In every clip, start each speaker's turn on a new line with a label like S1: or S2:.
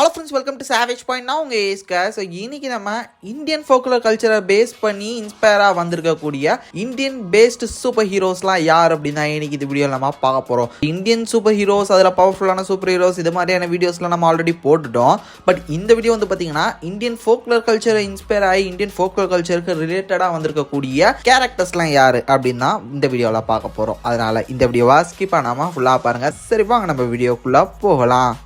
S1: Hello friends, welcome to savage point. நான் உங்கள் ஏஸ்கா. So இன்னைக்கு நம்ம இந்தியன் ஃபோக்குலர் கல்ச்சரை பேஸ் பண்ணி இன்ஸ்பயராக வந்திருக்கக்கூடிய இந்தியன் பேஸ்டு சூப்பர் ஹீரோஸ்லாம் யார் அப்படின்னா இன்னைக்கு இது வீடியோ நம்ம பார்க்க போகிறோம். இந்தியன் சூப்பர் ஹீரோஸ், அதில் பவர்ஃபுல்லான சூப்பர் ஹீரோஸ், இது மாதிரியான வீடியோஸ்லாம் நம்ம ஆல்ரெடி போட்டுட்டோம். பட் இந்த வீடியோ வந்து பார்த்தீங்கன்னா இந்தியன் ஃபோக்குலர் கல்ச்சரை இன்ஸ்பயர் ஆகி இந்தியன் ஃபோக்குலர் கல்ச்சருக்கு ரிலேட்டடாக வந்திருக்கக்கூடிய கேரக்டர்ஸ்லாம் யார் அப்படின்னா இந்த வீடியோவில் பார்க்க போகிறோம். அதனால் இந்த வீடியோவை ஸ்கிப் பண்ணாமல் ஃபுல்லாக பாருங்கள். சரி, வாங்க நம்ம வீடியோக்குள்ளே போகலாம்.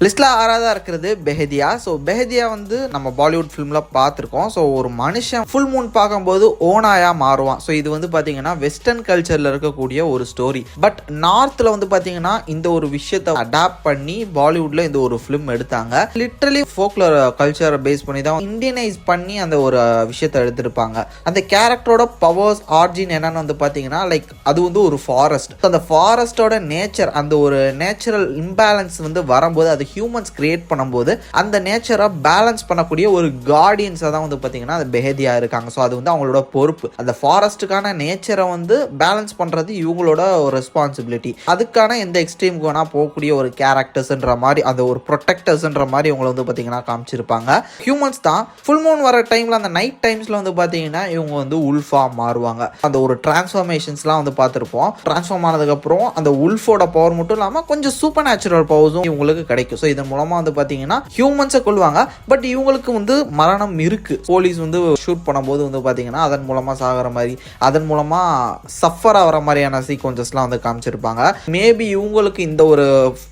S1: லிஸ்ட்டில் ஆறாவதாக இருக்கிறது பெஹதியா. ஸோ பெஹதியா வந்து நம்ம பாலிவுட் ஃபிலிமில் பார்த்துருக்கோம். ஸோ ஒரு மனுஷன் ஃபுல் மூன் பார்க்கும்போது ஓனாயாக மாறுவான். ஸோ இது வந்து பார்த்தீங்கன்னா வெஸ்டர்ன் கல்ச்சரில் இருக்கக்கூடிய ஒரு ஸ்டோரி. பட் நார்த்தில் வந்து பார்த்தீங்கன்னா இந்த ஒரு விஷயத்தை அடாப்ட் பண்ணி பாலிவுட்டில் இந்த ஒரு ஃபிலிம் எடுத்தாங்க. லிட்ரலி ஃபோக்லர் கல்ச்சரை பேஸ் பண்ணி தான் இந்தியனைஸ் பண்ணி அந்த ஒரு விஷயத்தை எடுத்திருப்பாங்க. அந்த கேரக்டரோட பவர்ஸ் ஆர்ஜின் என்னன்னு வந்து பார்த்தீங்கன்னா லைக் அது வந்து ஒரு ஃபாரஸ்ட். அந்த ஃபாரஸ்டோட நேச்சர், அந்த ஒரு நேச்சுரல் இம்பேலன்ஸ் வந்து வரும்போது அது ஹியூமன்ஸ் கிரியேட் பண்ணும்போது அந்த நேச்சரை பேலன்ஸ் பண்ணக்கூடிய ஒரு கார்டியன்ஸாக தான் வந்து பார்த்தீங்கன்னா அது பெஹதியா இருக்காங்க. ஸோ அது வந்து அவங்களோட பொறுப்பு. அந்த ஃபாரஸ்ட்டுக்கான நேச்சரை வந்து பேலன்ஸ் பண்ணுறது இவங்களோட ஒரு ரெஸ்பான்சிபிலிட்டி. அதுக்கான எந்த எக்ஸ்ட்ரீமுக்கு வேணால் போகக்கூடிய ஒரு கேரக்டர்ஸ்ன்ற மாதிரி, அந்த ஒரு ப்ரொடெக்டர்ஸ்ன்ற மாதிரி இவங்களை வந்து பார்த்தீங்கன்னா காமிச்சிருப்பாங்க. ஹியூமன்ஸ் தான் ஃபுல் மூன் வர டைமில், அந்த நைட் டைம்ஸில் வந்து பார்த்தீங்கன்னா இவங்க வந்து உல்ஃபாக மாறுவாங்க. அந்த ஒரு டிரான்ஸ்ஃபார்மேஷன்ஸ்லாம் வந்து பார்த்துருப்போம். டிரான்ஸ்ஃபார்ம் ஆனதுக்கப்புறம் அந்த உல்ஃபோட பவர் மட்டும் இல்லாமல் கொஞ்சம் சூப்பர் நேச்சுரல் பவர்ஸும் இவங்களுக்கு கிடைக்கும். ஸோ இதன் மூலமாக வந்து பார்த்தீங்கன்னா ஹியூமன்ஸை கொள்வாங்க. பட் இவங்களுக்கு வந்து மரணம் இருக்குது. போலீஸ் வந்து ஷூட் பண்ணும்போது வந்து பார்த்தீங்கன்னா அதன் மூலமாக சாகிற மாதிரி, அதன் மூலமாக சஃபர் ஆகிற மாதிரியான சீக்வன்சஸ்லாம் வந்து காமிச்சிருப்பாங்க. மேபி இவங்களுக்கு இந்த ஒரு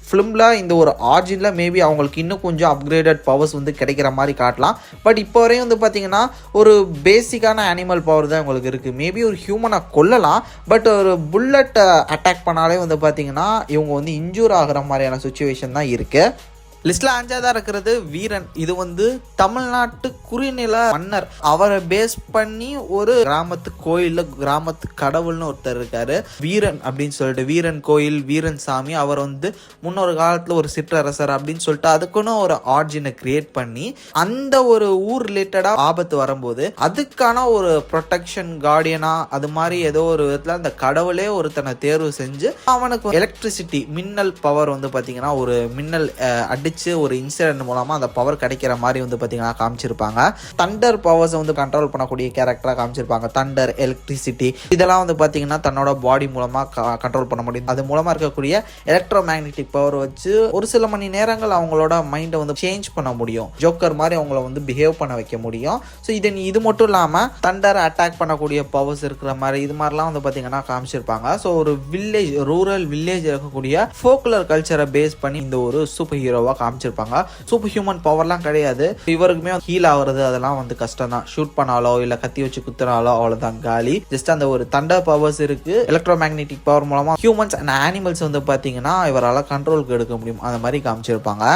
S1: ஃபிலிமில், இந்த ஒரு ஆர்ஜினில் மேபி அவங்களுக்கு இன்னும் கொஞ்சம் அப்கிரேடட் பவர்ஸ் வந்து கிடைக்கிற மாதிரி காட்டலாம். பட் இப்போ வரையும் வந்து பார்த்தீங்கன்னா ஒரு பேசிக்கான அனிமல் பவர் தான் இவங்களுக்கு இருக்குது. மேபி ஒரு ஹியூமனை கொல்லலாம், பட் ஒரு புல்லட் அட்டாக் பண்ணாலே வந்து பார்த்தீங்கன்னா இவங்க வந்து இன்ஜூர் ஆகிற மாதிரியான சுச்சுவேஷன் தான் இருக்குது. லிஸ்ட்ல 5ஆவதா இருக்கிறது வீரன். இது வந்து தமிழ்நாட்டு குறுநில மன்னர். அவரை பேஸ் பண்ணி ஒரு கிராமத்து கோயில்ல கிராமத்து கடவுள்னு ஒருத்தர் இருக்காரு, வீரன் அப்படின்னு சொல்லிட்டு. வீரன் கோயில், வீரன் சாமி. அவர் வந்து முன்னொரு காலத்துல ஒரு சிற்றரசர் அப்படின்னு சொல்லிட்டு அதுக்குன்னு ஒரு ஆர்ஜினை கிரியேட் பண்ணி அந்த ஒரு ஊர் ரிலேட்டடா ஆபத்து வரும்போது அதுக்கான ஒரு ப்ரொடெக்ஷன் கார்டியனா அது மாதிரி ஏதோ ஒரு விதத்துல அந்த கடவுளே ஒருத்தனை தேர்வு செஞ்சு அவனுக்கு எலக்ட்ரிசிட்டி, மின்னல் பவர் வந்து பாத்தீங்கன்னா ஒரு மின்னல் ஒரு இன்சிடென்ட் மூலமா அந்த பவர் கிடைக்கிற மாதிரி வந்து பாத்தீங்கன்னா காமிச்சிருப்பாங்க. தண்டர் பவர்ஸ் வந்து கண்ட்ரோல் பண்ணக்கூடிய கேரக்டரா காமிச்சிருப்பாங்க. தண்டர், எலக்ட்ரிசிட்டி இதெல்லாம் வந்து பாத்தீங்கன்னா தன்னோட பாடி மூலமா கண்ட்ரோல் பண்ண முடியும். அது மூலமா இருக்கக்கூடிய எலக்ட்ரோ மேக்னெட்டிக் பவர் வச்சு ஒரு சில மணி நேரங்கள் அவங்களோட மைண்டை வந்து சேஞ்ச் பண்ண முடியும். ஜோக்கர் மாதிரி அவங்கள வந்து பிஹேவ் பண்ண வைக்க முடியும். ஸோ இது மட்டும் இல்லாம தண்டர் அட்டாக் பண்ணக்கூடிய பவர்ஸ் இருக்கிற மாதிரி இது மாதிரிலாம் வந்து பாத்தீங்கன்னா காமிச்சிருப்பாங்க. ஸோ ஒரு வில்லேஜ், ரூரல் வில்லேஜ் இருக்கக்கூடிய ஃபோக்லர் கல்ச்சரை பேஸ் பண்ணி இந்த ஒரு சூப்பர் ஹீரோவா காமிச்சிருப்பாங்க. சூப்பர் ஹியூமன் பவர்லாம் கிடையாது. இவருக்குமே ஹீல் ஆகுறது அதெல்லாம் வந்து கஷ்டம் தான். ஷூட் பண்ணாலோ இல்ல கத்தி வச்சு குத்துனாலோ அவ்வளவுதான் காலி. ஜஸ்ட் அந்த ஒரு தண்டர் பவர்ஸ் இருக்கு. எலக்ட்ரோ மேக்னெட்டிக் பவர் மூலமா ஹியூமன்ஸ் அண்ட் அனிமல்ஸ் வந்து பாத்தீங்கன்னா இவரால் கண்ட்ரோலுக்கு எடுக்க முடியும். அந்த மாதிரி காமிச்சிருப்பாங்க.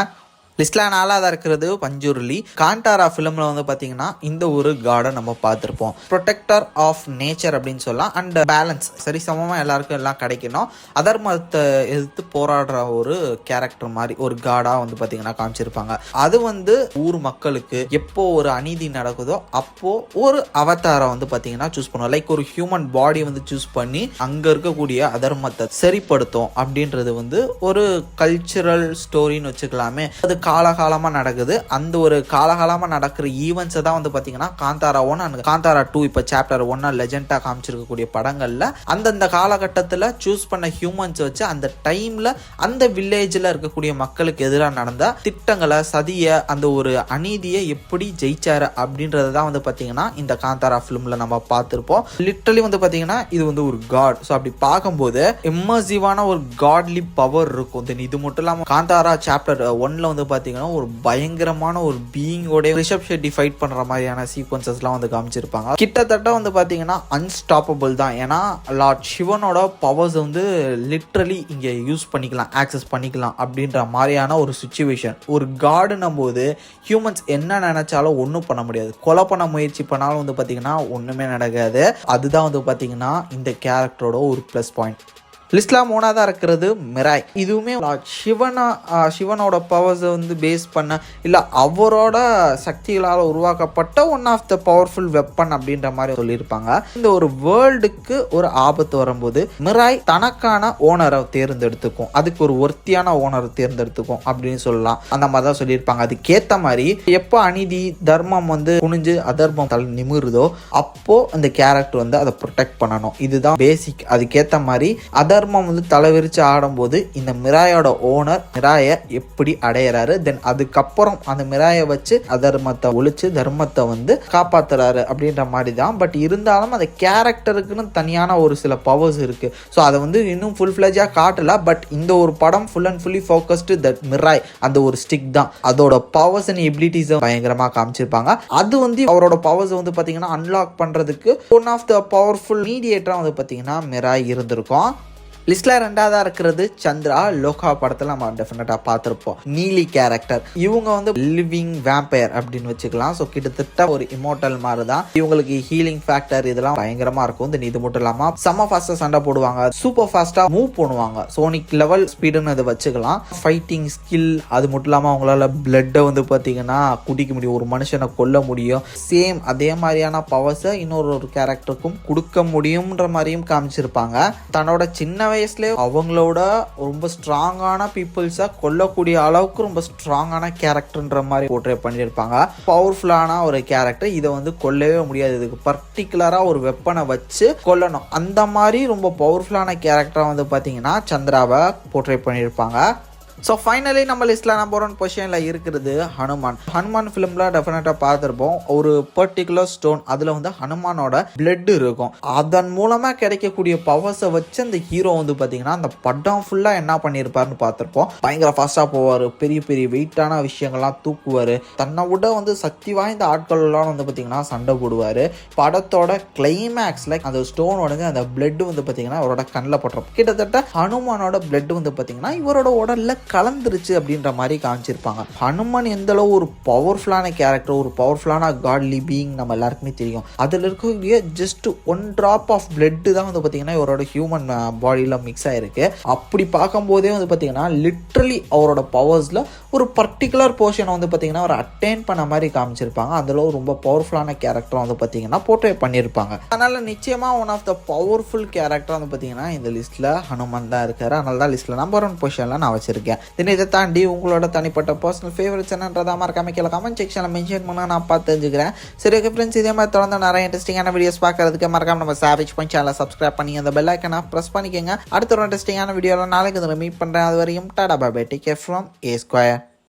S1: லிஸ்ட்ல 4ஆவதா இருக்கிறது பஞ்சுருளி. காண்டாரா ஃபிலிம்ல வந்து பாத்தீங்கன்னா இந்த ஒரு காடை நம்ம பார்த்திருப்போம். ப்ரொடெக்டர் ஆஃப் நேச்சர் அப்படின்னு சொல்லலாம். அண்ட் பேலன்ஸ், சரி சமமா எல்லாருக்கும் எல்லாம் கிடைக்கணும், அதர்மத்தை எதிர்த்து போராடுற ஒரு கேரக்டர் மாதிரி ஒரு காடா வந்து பாத்தீங்கன்னா காமிச்சிருப்பாங்க. அது வந்து ஊர் மக்களுக்கு எப்போ ஒரு அநீதி நடக்குதோ அப்போ ஒரு அவதாரம் வந்து பாத்தீங்கன்னா சூஸ் பண்ணுவோம். லைக் ஒரு ஹியூமன் பாடி வந்து சூஸ் பண்ணி அங்க இருக்கக்கூடிய அதர்மத்தை சரிப்படுத்தும் அப்படின்றது வந்து ஒரு கல்ச்சுரல் ஸ்டோரின்னு வச்சுக்கலாமே. அது காலகாலமா நடக்குது. அந்த ஒரு காலகாலமா நடக்கிற ஈவெண்ட்ஸ் தான் வந்து பாத்தீங்கன்னா காந்தாரா 1 அண்ட் காந்தாரா 2 இப்ப சாப்டர் 1 லெஜெண்டா காமிச்சிருக்கக்கூடிய படங்கள்ல அந்தந்த காலகட்டத்துல சூஸ் பண்ண ஹியூமன்ஸ் வச்சு அந்த டைம்ல அந்த வில்லேஜ்ல இருக்கக்கூடிய மக்களுக்கு எதிராக நடந்த திட்டங்களை, சதிய, அந்த ஒரு அநீதியை எப்படி ஜெயிச்சாரு அப்படின்றதான் வந்து பாத்தீங்கன்னா இந்த காந்தாரா பிலிம்ல நம்ம பார்த்திருப்போம். லிட்டரலி வந்து பாத்தீங்கன்னா இது வந்து ஒரு காட். ஸோ அப்படி பார்க்கும்போது இம்மர்சிவான ஒரு காட்லி பவர் இருக்கும். இது மட்டும் இல்லாம காந்தாரா சாப்டர் 1ல வந்து பாத்தீங்கன்னா ஒரு பயங்கரமான ஒரு பீயிங்கோட ரிஷப் ஷெட்டி ஃபைட் பண்ற மாதிரியான சீக்வன்சஸ்லாம் வந்து காமிச்சிருப்பாங்க. கிட்டத்தட்ட வந்து பாத்தீங்கன்னா அன்ஸ்டாப்பபிள் தான். ஏன்னா லார்ட் சிவனோட பவர்ஸ் வந்து லிட்ரலி இங்க யூஸ் பண்ணிக்கலாம், ஆக்சஸ் பண்ணிக்கலாம் அப்படின்ற மாதிரியான ஒரு சிச்சுவேஷன். ஒரு காடுன்னும் போது ஹியூமன்ஸ் என்ன நினைச்சாலும் ஒன்றும் பண்ண முடியாது. கொலை பண்ண முயற்சி பண்ணாலும் வந்து பாத்தீங்கன்னா ஒண்ணுமே நடக்காது. அதுதான் வந்து பாத்தீங்கன்னா இந்த கேரக்டரோட ஒரு பிளஸ் பாயிண்ட். லிஸ்ட்ல 3ஆவதா இருக்கிறது மிராய். இதுவுமே சிவனோட பவர்ஸை வந்து பேஸ் பண்ண இல்லை அவரோட சக்திகளால் உருவாக்கப்பட்ட one of the powerful weapon அப்படின்ற மாதிரி சொல்லியிருப்பாங்க. இந்த ஒரு வேர்ல்டுக்கு ஒரு ஆபத்து வரும்போது மிராய் தனக்கான ஓனரை தேர்ந்தெடுத்துக்கும், அதுக்கு ஒரு ஒர்த்தியான ஓனரை தேர்ந்தெடுத்துக்கும் அப்படின்னு சொல்லலாம். அந்த மாதிரி தான் சொல்லியிருப்பாங்க. அதுக்கேற்ற மாதிரி எப்போ அநீதி தர்மம் வந்து குனிஞ்சு அதர்மம் தலை நிமிருதோ அப்போ அந்த கேரக்டர் வந்து அதை ப்ரொடெக்ட் பண்ணணும். இதுதான் பேசிக். அதுக்கேற்ற மாதிரி அதர்மம் வந்து தலைவிரிச்சு ஆடும்போது இந்த மிராயோட ஓனர் மிராயை எப்படி அடையிறாரு, தென் அதுக்கப்புறம் அந்த மிராயை வச்சு அதர்மத்தை ஒழிச்சு தர்மத்தை வந்து காப்பாத்துறாரு அப்படின்ற மாதிரி தான். பட் இருந்தாலும் அந்த கேரக்டருக்குன்னு தனியான ஒரு சில பவர்ஸ் இருக்கு. ஸோ அதை வந்து இன்னும் ஃபுல் ஃபிளஜா காட்டல. பட் இந்த ஒரு படம் full and fully focused that Mirai அந்த ஒரு ஸ்டிக் தான். அதோட பவர்ஸ் அண்ட் எபிலிட்டிஸ் பயங்கரமா காமிச்சிருப்பாங்க. அது வந்து அவரோட பவர்ஸ் வந்து பாத்தீங்கன்னா அன்லாக் பண்றதுக்கு ஒன் ஆஃப் த பவர்ஃபுல் மீடியேட்டரா வந்து பாத்தீங்கன்னா மிராய் இருந்திருக்கும். லிஸ்ட்ல 2ஆவதா இருக்கிறது சந்திரா. லோகா படத்துல நம்ம டெஃபினட்டா பார்த்துருப்போம். நீலி கேரக்டர் இவங்க வந்து லிவிங் வேம்பயர் அப்படின்னு வச்சுக்கலாம். ஸோ கிட்டத்தட்ட ஒரு இமோட்டல் மாதிரி தான். இவங்களுக்கு ஹீலிங் ஃபேக்டர் இதெல்லாம் பயங்கரமா இருக்கும். இது மட்டும் இல்லாம செம்ம ஃபாஸ்டா சண்டை போடுவாங்க, சூப்பர் ஃபாஸ்டா மூவ் பண்ணுவாங்க. சோனிக் லெவல் ஸ்பீடுன்னு அதை வச்சுக்கலாம். ஃபைட்டிங் ஸ்கில் அது மட்டும் இல்லாம அவங்களால பிளட்டை வந்து பாத்தீங்கன்னா குடிக்க முடியும், ஒரு மனுஷனை கொல்ல முடியும். சேம் அதே மாதிரியான பவர்ஸை இன்னொரு கேரக்டருக்கும் கொடுக்க முடியும்ன்ற மாதிரியும் காமிச்சிருப்பாங்க. தன்னோட சின்ன வயசுல அவங்களோட ரொம்ப ஸ்ட்ராங்கான பீப்புள்ஸை கொல்லக்கூடிய அளவுக்கு ரொம்ப ஸ்ட்ராங்கான கேரக்டர்ன்ற மாதிரி போர்ட்ரே பண்ணியிருப்பாங்க. பவர்ஃபுல்லான ஒரு கேரக்டர். இதை வந்து கொல்லவே முடியாது, இதுக்கு பர்டிகுலரா ஒரு வெப்பனை வச்சு கொல்லணும். அந்த மாதிரி ரொம்ப பவர்ஃபுல்லான கேரக்டரா வந்து பாத்தீங்கன்னா சந்திராவை போர்ட்ரே பண்ணியிருப்பாங்க. ஸோ ஃபைனலி நம்ம லிஸ்ட்டில் நம்பர் 1 பொசிஷனில் இருக்கிறது ஹனுமான் ஃபிலிமில் டெஃபினட்டாக பார்த்துருப்போம். ஒரு பர்டிகுலர் ஸ்டோன் அதில் வந்து ஹனுமானோட பிளட் இருக்கும். அதன் மூலமாக கிடைக்கக்கூடிய பவர்ஸை வச்சு அந்த ஹீரோ வந்து பார்த்தீங்கன்னா அந்த படம் ஃபுல்லாக என்ன பண்ணியிருப்பாருன்னு பார்த்துருப்போம். பயங்கர ஃபாஸ்ட்டாக போவார், பெரிய பெரிய வெயிட்டான விஷயங்கள்லாம் தூக்குவார், தன்னை விட வந்து சக்தி வாய்ந்த ஆட்கள்லாம் வந்து பார்த்தீங்கன்னா சண்டை போடுவார். படத்தோட கிளைமேக்ஸில் அந்த ஸ்டோனோட அந்த பிளட் வந்து பார்த்தீங்கன்னா அவரோட கண்ணில் பட்டுரும். கிட்டத்தட்ட ஹனுமானோட பிளட் வந்து பார்த்தீங்கன்னா இவரோட உடலில் கலந்துருச்சு அப்படின்ற மாதிரி காமிச்சிருப்பாங்க. ஹனுமான் எந்த அளவு ஒரு பவர்ஃபுல்லான கேரக்டர், ஒரு பவர்ஃபுல்லான காட்லி பீயிங் நம்ம எல்லாருக்குமே தெரியும். அதில் இருக்கக்கூடிய ஜஸ்ட் 1 drop ஆஃப் பிளட் தான் வந்து பார்த்தீங்கன்னா இவரோட ஹியூமன் பாடியில் மிக்ஸ் ஆயிருக்கு. அப்படி பார்க்கும்போதே வந்து பார்த்தீங்கன்னா லிட்ரலி அவரோட பவர்ஸில் ஒரு பர்டிகுலர் போர்ஷனை வந்து பார்த்தீங்கன்னா ஒரு அட்டைன் பண்ண மாதிரி காமிச்சிருப்பாங்க. அதில் ரொம்ப பவர்ஃபுல்லான கேரக்டர் வந்து பார்த்தீங்கன்னா போர்ட்ரே பண்ணியிருப்பாங்க. அதனால நிச்சயமாக one of the powerful character வந்து பார்த்தீங்கன்னா இந்த லிஸ்ட்டில் ஹனுமான் தான் இருக்காரு. அதனால தான் லிஸ்ட்டில் நம்பர் 1 பொசிஷனில் நான் வச்சிருக்கேன். இதை தாண்டி உங்களோட தனிப்பட்ட பர்சனல் ஃபேவரட்ஸ் என்னன்றதா மறக்காம கீழே கமெண்ட் செக்ஷனில் மென்ஷன் பண்ண நான் பார்த்து தெரிஞ்சுக்கிறேன். சரி ஓகே ஃப்ரெண்ட்ஸ், இதே மாதிரி தொடர்ந்து நிறைய இன்ட்ரெஸ்டிங்கான வீடியோஸ் பார்க்கறதுக்கு மறக்காம நம்ம சாவேஜ் பாயிண்ட் சேனலை சப்ஸ்கிரைப் பண்ணி அந்த பெல் ஐக்கனை ப்ரெஸ் பண்ணிக்கோங்க. அடுத்த ஒரு இன்ட்ரெஸ்டிங்கான வீடியோவில் நாளைக்கு மீட் பண்ணுறேன். அது வரையும் tata bye bye, take care from A Square.